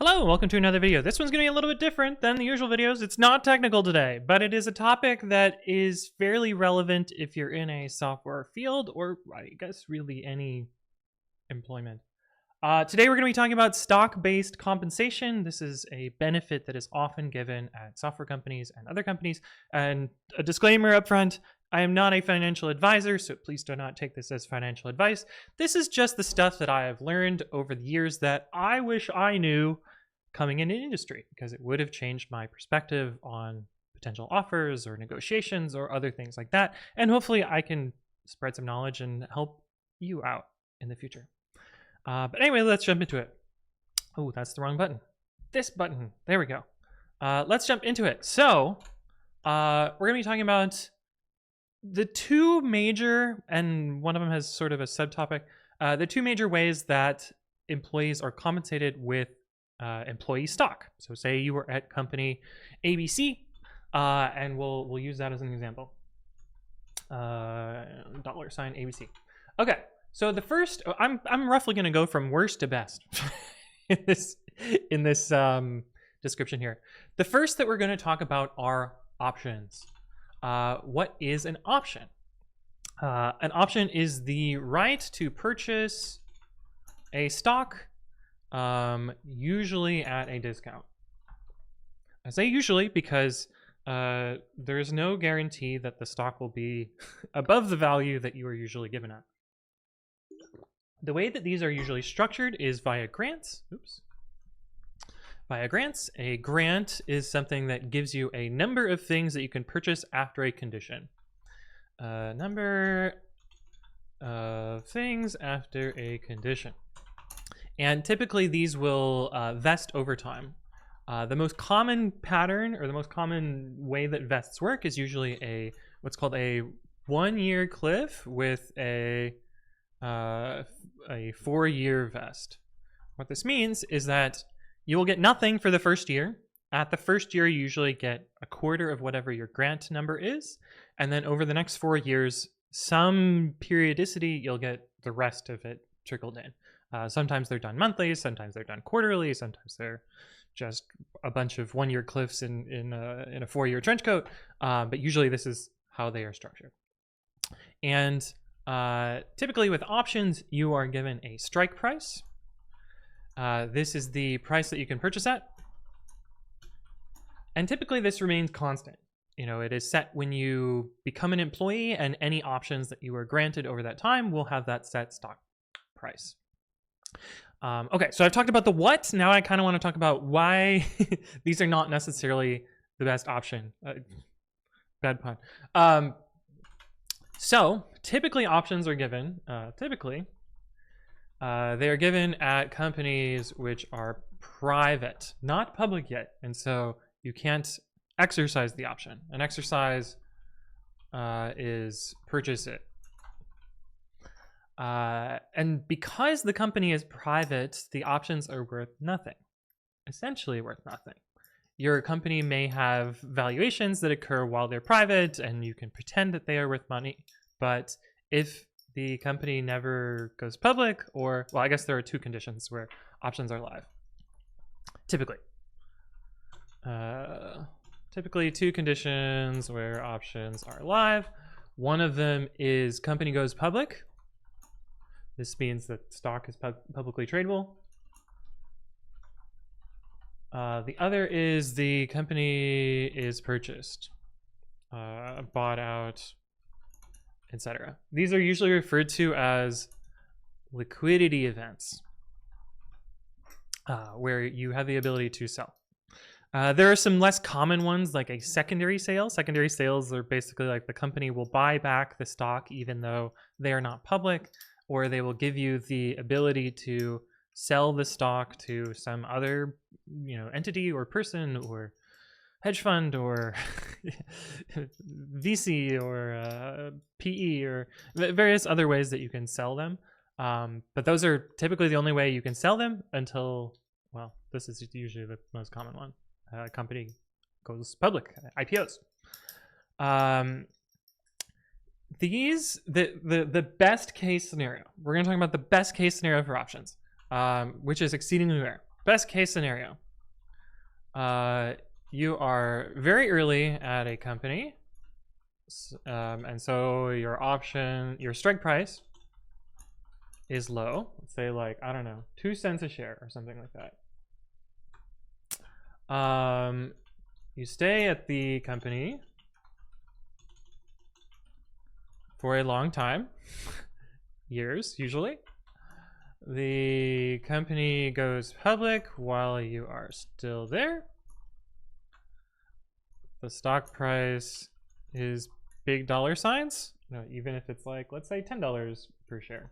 Hello, welcome to another video. This one's going to be a little bit different than the usual videos. It's not technical today, but it is a topic that is fairly relevant if you're in a software field or I guess really any employment. Today we're going to be talking about stock-based compensation. This is a benefit that is often given at software companies and other companies. And a disclaimer up front, I am not a financial advisor, so please do not take this as financial advice. This is just the stuff that I have learned over the years that I wish I knew coming into industry, because it would have changed my perspective on potential offers or negotiations or other things like that. And hopefully I can spread some knowledge and help you out in the future. But anyway, let's jump into it. Oh, that's the wrong button. This button. There we go. Let's jump into it. So we're going to be talking about the two major, and one of them has sort of a subtopic, the two major ways that employees are compensated with employee stock. So say you were at company ABC, and we'll use that as an example. $ABC. Okay, so the first, I'm roughly going to go from worst to best in this description here. The first that we're going to talk about are options. What is an option? An option is the right to purchase a stock, usually at a discount. I say usually because there's no guarantee that the stock will be above the value that you are usually given at. The way that these are usually structured is via grants. Oops. Via grants. A grant is something that gives you a number of things that you can purchase after a condition. Number of things after a condition. And typically these will vest over time. The most common pattern, or the most common way that vests work, is usually what's called a 1-year cliff with a 4-year vest. What this means is that you will get nothing for the first year. At the first year, you usually get a quarter of whatever your grant number is. And then over the next 4 years, some periodicity, you'll get the rest of it trickled in. Sometimes they're done monthly, sometimes they're done quarterly, sometimes they're just a bunch of 1-year cliffs in a 4-year trench coat. But usually this is how they are structured. And typically with options, you are given a strike price. This is the price that you can purchase at. And typically this remains constant. You know, it is set when you become an employee, and any options that you are granted over that time will have that set stock price. Okay, so I've talked about the what. Now I kind of want to talk about why these are not necessarily the best option. Bad pun. So typically options are given, they are given at companies which are private, not public yet. And so you can't exercise the option. An exercise is purchase it. And because the company is private, the options are worth nothing, essentially worth nothing. Your company may have valuations that occur while they're private, and you can pretend that they are worth money. But if the company never goes public, or, well, I guess there are two conditions where options are live. Typically. Typically two conditions where options are live. One of them is company goes public. This means that stock is publicly tradable. The other is the company is purchased, bought out, etc. These are usually referred to as liquidity events, where you have the ability to sell. There are some less common ones, like a secondary sale. Secondary sales are basically like the company will buy back the stock even though they are not public, or they will give you the ability to sell the stock to some other, entity or person or hedge fund or VC or PE or various other ways that you can sell them. But those are typically the only way you can sell them until, well, this is usually the most common one. A company goes public, IPOs. The best case scenario, we're going to talk about the best case scenario for options, which is exceedingly rare. best case scenario. You are very early at a company, and so your strike price is low. Let's say like, I don't know, 2 cents a share or something like that. You stay at the company for a long time, years usually. The company goes public while you are still there. The stock price is big dollar signs, even if it's like, let's say $10 per share.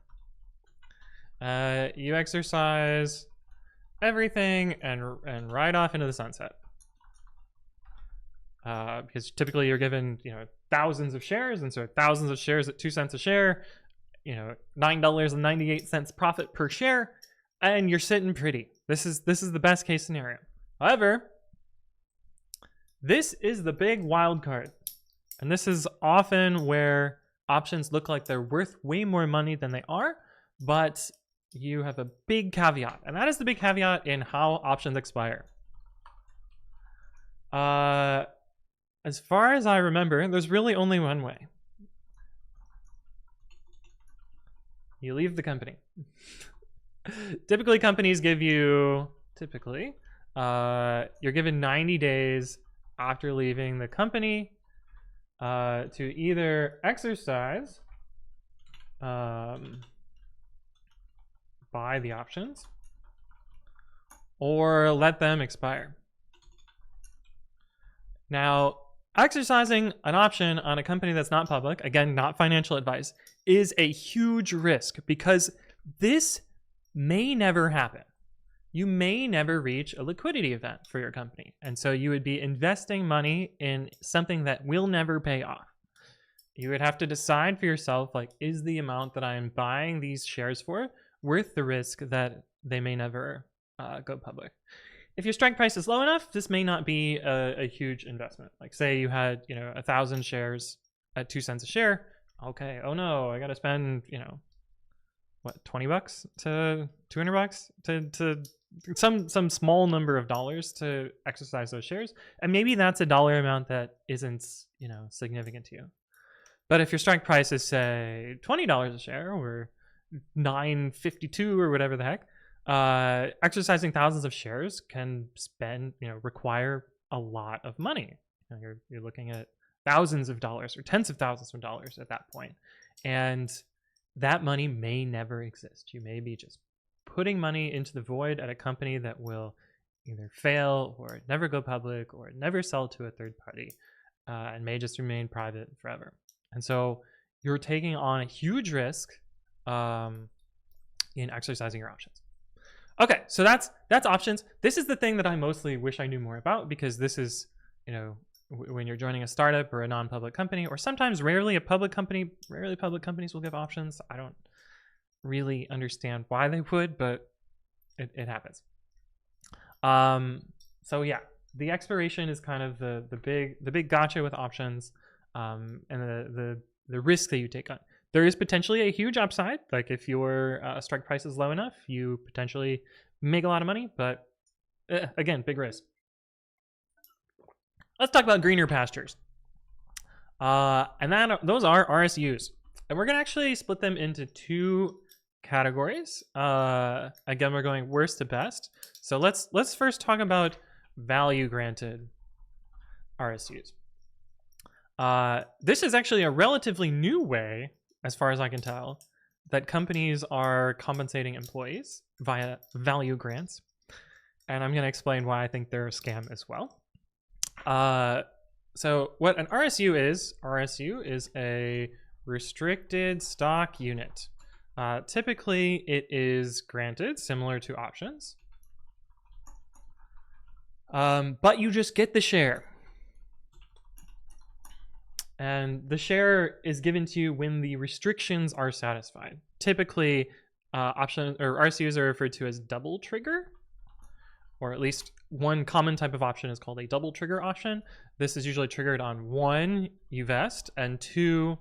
You exercise everything and ride off into the sunset. Because typically you're given, thousands of shares, and so thousands of shares at 2 cents a share, $9.98 profit per share, and you're sitting pretty. This is the best case scenario. However, this is the big wild card, and this is often where options look like they're worth way more money than they are, but you have a big caveat, and that is the big caveat in how options expire. As far as I remember, there's really only one way. You leave the company. Typically, companies give you, you're given 90 days after leaving the company to either exercise, buy the options, or let them expire. Now, exercising an option on a company that's not public, again, not financial advice, is a huge risk because this may never happen. You may never reach a liquidity event for your company. And so you would be investing money in something that will never pay off. You would have to decide for yourself, like, is the amount that I'm buying these shares for worth the risk that they may never go public? If your strike price is low enough, this may not be a huge investment. Like, say you had 1,000 shares at 2 cents a share. Okay, oh no, I got to spend what, $20 to $200 to some small number of dollars to exercise those shares, and maybe that's a dollar amount that isn't significant to you. But if your strike price is, say, $20 a share or $9.52 or whatever the heck, exercising thousands of shares can require a lot of money. You're looking at thousands of dollars or tens of thousands of dollars at that point, and that money may never exist. You may be just putting money into the void at a company that will either fail or never go public or never sell to a third party, and may just remain private forever. And so you're taking on a huge risk in exercising your options. Okay, so that's options. This is the thing that I mostly wish I knew more about, because this is, when you're joining a startup or a non-public company, or sometimes rarely a public company. Rarely public companies will give options. I don't really understand why they would, but it happens. So yeah, the expiration is kind of the big gotcha with options, and the risk that you take on. There is potentially a huge upside. Like, if your strike price is low enough, you potentially make a lot of money, but again, big risk. Let's talk about greener pastures. And those are RSUs. And we're going to actually split them into 2 categories. Again, we're going worst to best. So let's first talk about value granted RSUs. This is actually a relatively new way, as far as I can tell, that companies are compensating employees via value grants. And I'm going to explain why I think they're a scam as well. So what an RSU is a restricted stock unit. Typically, it is granted similar to options, but you just get the share. And the share is given to you when the restrictions are satisfied. Typically, options or RSUs are referred to as double trigger, or at least one common type of option is called a double trigger option. This is usually triggered on 1, you vest, and 2,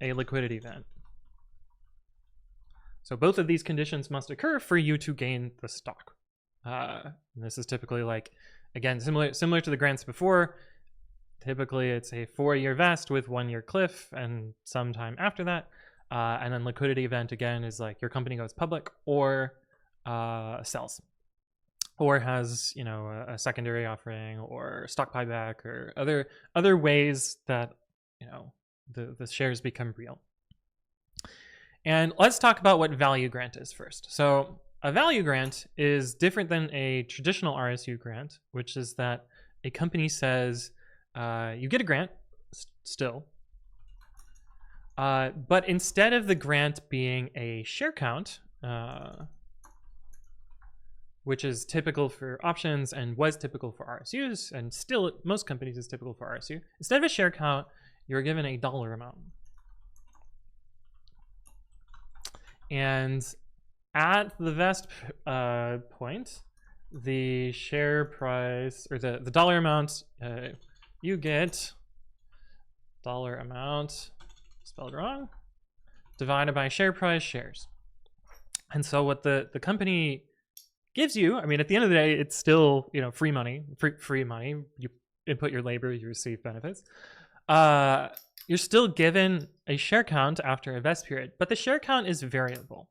a liquidity event. So both of these conditions must occur for you to gain the stock. And this is typically like, again, similar to the grants before. Typically, it's a 4-year vest with 1-year cliff and sometime after that. And then liquidity event, again, is like your company goes public or sells, or has, you know, a secondary offering or stock buyback or other ways that, you know, the shares become real. And let's talk about what value grant is first. So a value grant is different than a traditional RSU grant, which is that a company says, you get a grant still, but instead of the grant being a share count, which is typical for options and was typical for RSUs, and still most companies is typical for RSU, instead of a share count, you're given a dollar amount. And at the vest point, the share price, or the dollar amount, you get dollar amount, spelled wrong, divided by share price shares. And so what the company gives you, I mean, at the end of the day, it's still, you know, free money. You input your labor, you receive benefits. You're still given a share count after a vest period, but the share count is variable.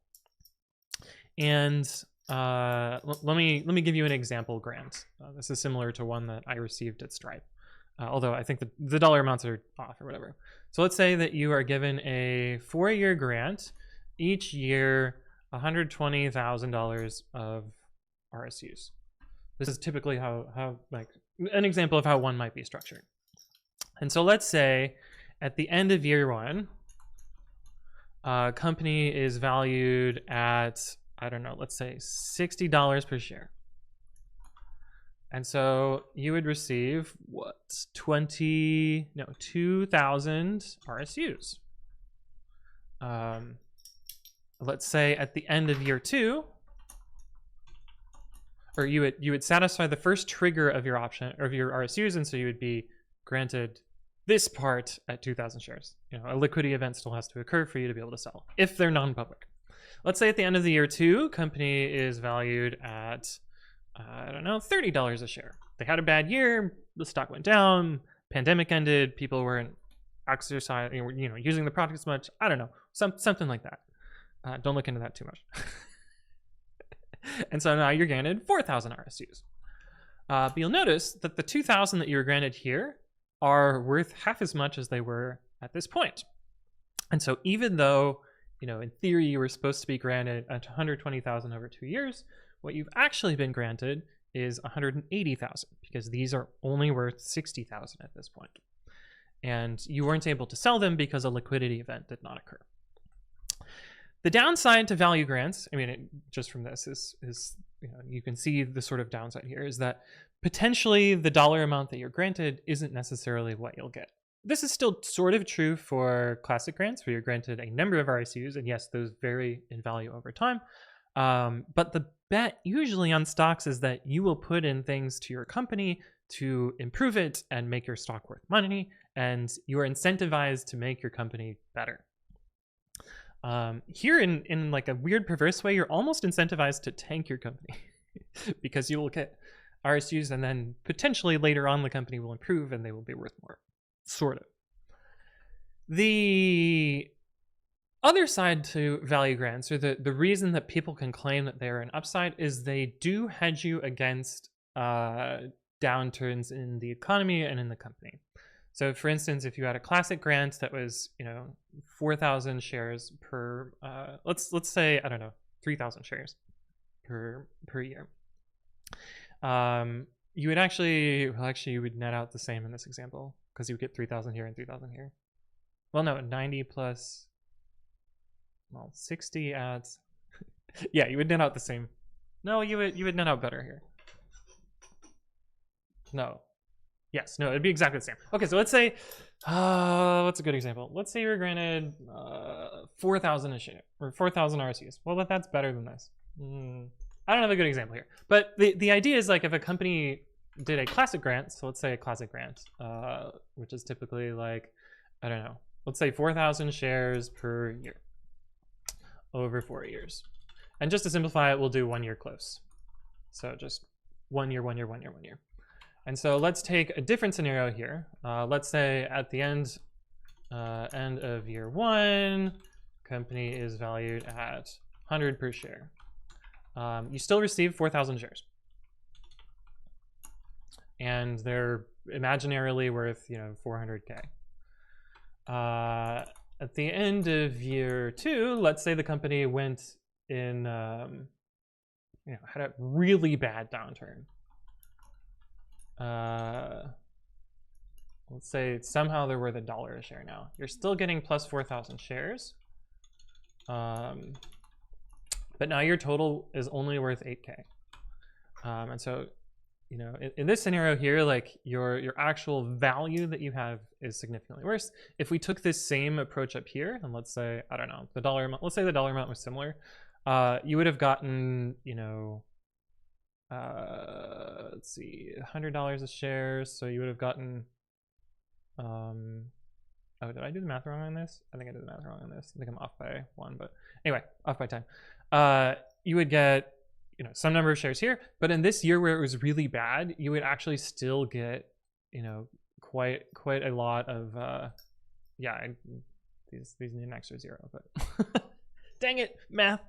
And let me give you an example grant. This is similar to one that I received at Stripe, although I think the dollar amounts are off or whatever. So let's say that you are given a 4-year grant, each year $120,000 of RSUs. This is typically how like an example of how one might be structured. And so let's say at the end of year 1, company is valued at, I don't know, let's say $60 per share. And so you would receive what, 2,000 RSUs. Let's say at the end of year 2, or you would satisfy the first trigger of your option or of your RSUs, and so you would be granted this part at 2,000 shares. You know, a liquidity event still has to occur for you to be able to sell if they're non-public. Let's say at the end of the year 2, company is valued at, I don't know, $30 a share. They had a bad year, the stock went down, pandemic ended, people weren't exercising, you know, using the product as much. I don't know, something like that. Don't look into that too much. And so now you're granted 4,000 RSUs. But you'll notice that the 2,000 that you were granted here are worth half as much as they were at this point. And so even though, you know, in theory you were supposed to be granted 120,000 over 2 years, what you've actually been granted is 180,000 because these are only worth 60,000 at this point. And you weren't able to sell them because a liquidity event did not occur. The downside to value grants, I mean, just from this is you know, you can see the sort of downside here is that potentially the dollar amount that you're granted isn't necessarily what you'll get. This is still sort of true for classic grants where you're granted a number of RSUs, and yes, those vary in value over time. But the bet usually on stocks is that you will put in things to your company to improve it and make your stock worth money, and you are incentivized to make your company better. Here in like a weird perverse way, you're almost incentivized to tank your company because you will get RSUs and then potentially later on the company will improve and they will be worth more, sort of. The other side to value grants, or the reason that people can claim that they're an upside, is they do hedge you against downturns in the economy and in the company. So for instance, if you had a classic grant that was, you know, 4,000 shares per, let's say, I don't know, 3,000 shares per year. You would actually, you would net out the same in this example because you would get 3,000 here and 3,000 here. Well, no, 90 plus, well, 60 adds, yeah, you would net out the same. No, you would net out better here. No. Yes, no, it'd be exactly the same. Okay, so let's say, what's a good example? Let's say you're granted 4,000 a share, or 4,000 RSUs. Well, that's better than this. I don't have a good example here. But the idea is like if a company did a classic grant, so let's say a classic grant, which is typically like, I don't know, let's say 4,000 shares per year over 4 years. And just to simplify it, we'll do 1 year close. So just 1 year, 1 year, 1 year, 1 year. And so let's take a different scenario here. Let's say at the end of year 1, company is valued at 100 per share. You still receive 4,000 shares. And they're imaginarily worth, 400K. At the end of year 2, let's say the company went in, had a really bad downturn. Let's say somehow they're worth $1 a share now. You're still getting plus 4,000 shares. But now your total is only worth 8K. And so, in this scenario here, like your actual value that you have is significantly worse. If we took this same approach up here, and let's say, I don't know, the dollar amount, let's say the dollar amount was similar, you would have gotten, let's see, $100 a share. So you would have gotten, oh, did I do the math wrong on this? I think I did the math wrong on this. I think I'm off by 1, but anyway, off by time. You would get, some number of shares here, but in this year where it was really bad, you would actually still get, quite a lot of, yeah, these need an extra 0, but dang it, math.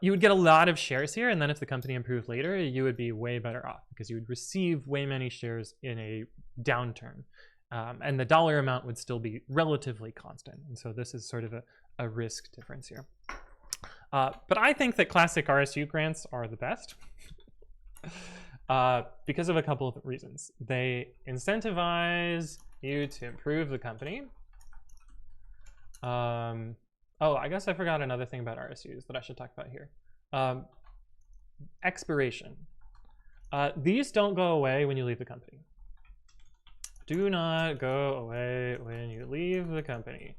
You would get a lot of shares here, and then if the company improved later, you would be way better off because you would receive way many shares in a downturn. And the dollar amount would still be relatively constant. And so this is sort of a risk difference here. But I think that classic RSU grants are the best because of a couple of reasons. They incentivize you to improve the company. Oh, I guess I forgot another thing about RSUs that I should talk about here. Expiration. These don't go away when you leave the company. Do not go away when you leave the company.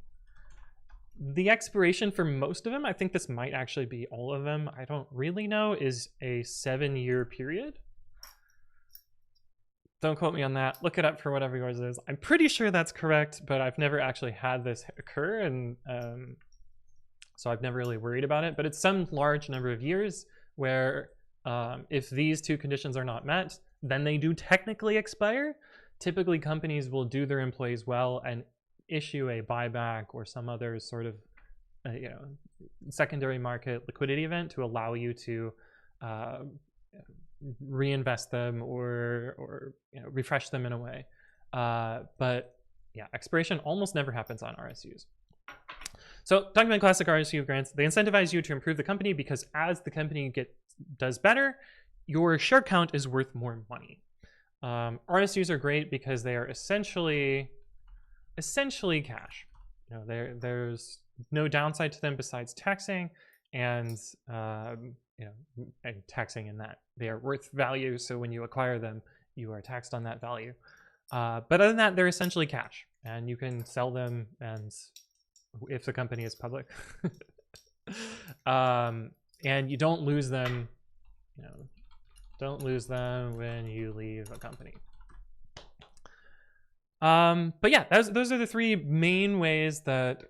The expiration for most of them, I think this might actually be all of them, I don't really know, is a 7-year period. Don't quote me on that. Look it up for whatever yours is. I'm pretty sure that's correct, but I've never actually had this occur, and so I've never really worried about it. But it's some large number of years where if these two conditions are not met, then they do technically expire. Typically, companies will do their employees well and issue a buyback or some other sort of secondary market liquidity event to allow you to reinvest them or refresh them in a way. But yeah, expiration almost never happens on RSUs. So talking about classic RSU grants, they incentivize you to improve the company because as the company does better, your share count is worth more money. RSUs are great because they are essentially cash. There's no downside to them besides taxing and taxing in that they are worth value. So when you acquire them, you are taxed on that value. But other than that, they're essentially cash, and you can sell them, and if the company is public, and you don't lose them. Don't lose them when you leave a company. But yeah, those are the 3 main ways that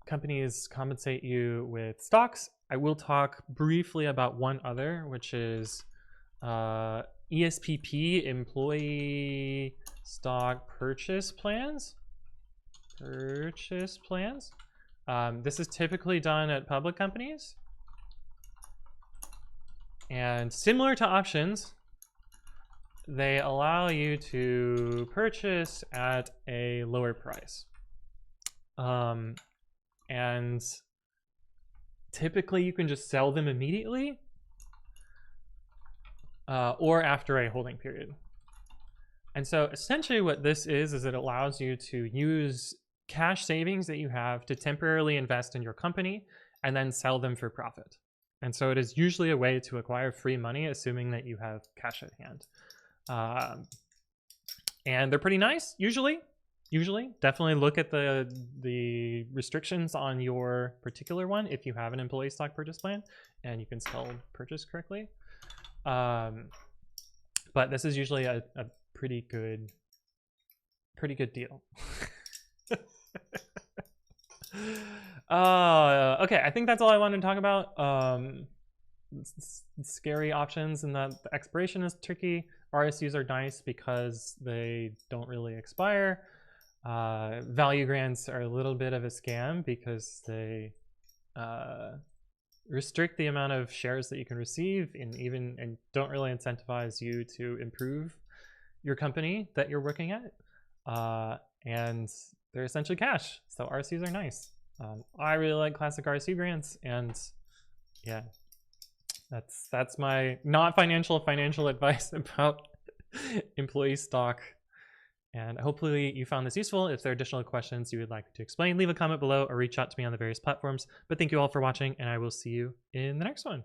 companies compensate you with stocks. I will talk briefly about one other, which is ESPP, employee stock purchase plans. This is typically done at public companies. And similar to options, they allow you to purchase at a lower price. And typically you can just sell them immediately or after a holding period. And so essentially what this is it allows you to use cash savings that you have to temporarily invest in your company and then sell them for profit. And so it is usually a way to acquire free money, assuming that you have cash at hand. And they're pretty nice, usually. Definitely look at the restrictions on your particular one if you have an employee stock purchase plan and you can spell purchase correctly. But this is usually a pretty good deal. Okay, I think that's all I wanted to talk about. scary options in that the expiration is tricky. RSUs are nice because they don't really expire. Value grants are a little bit of a scam because they restrict the amount of shares that you can receive and don't really incentivize you to improve your company that you're working at. And they're essentially cash, so RSUs are nice. I really like classic RSU grants, and yeah, that's my not financial advice about employee stock. And hopefully you found this useful. If there are additional questions you would like to explain, leave a comment below or reach out to me on the various platforms. But thank you all for watching, and I will see you in the next one.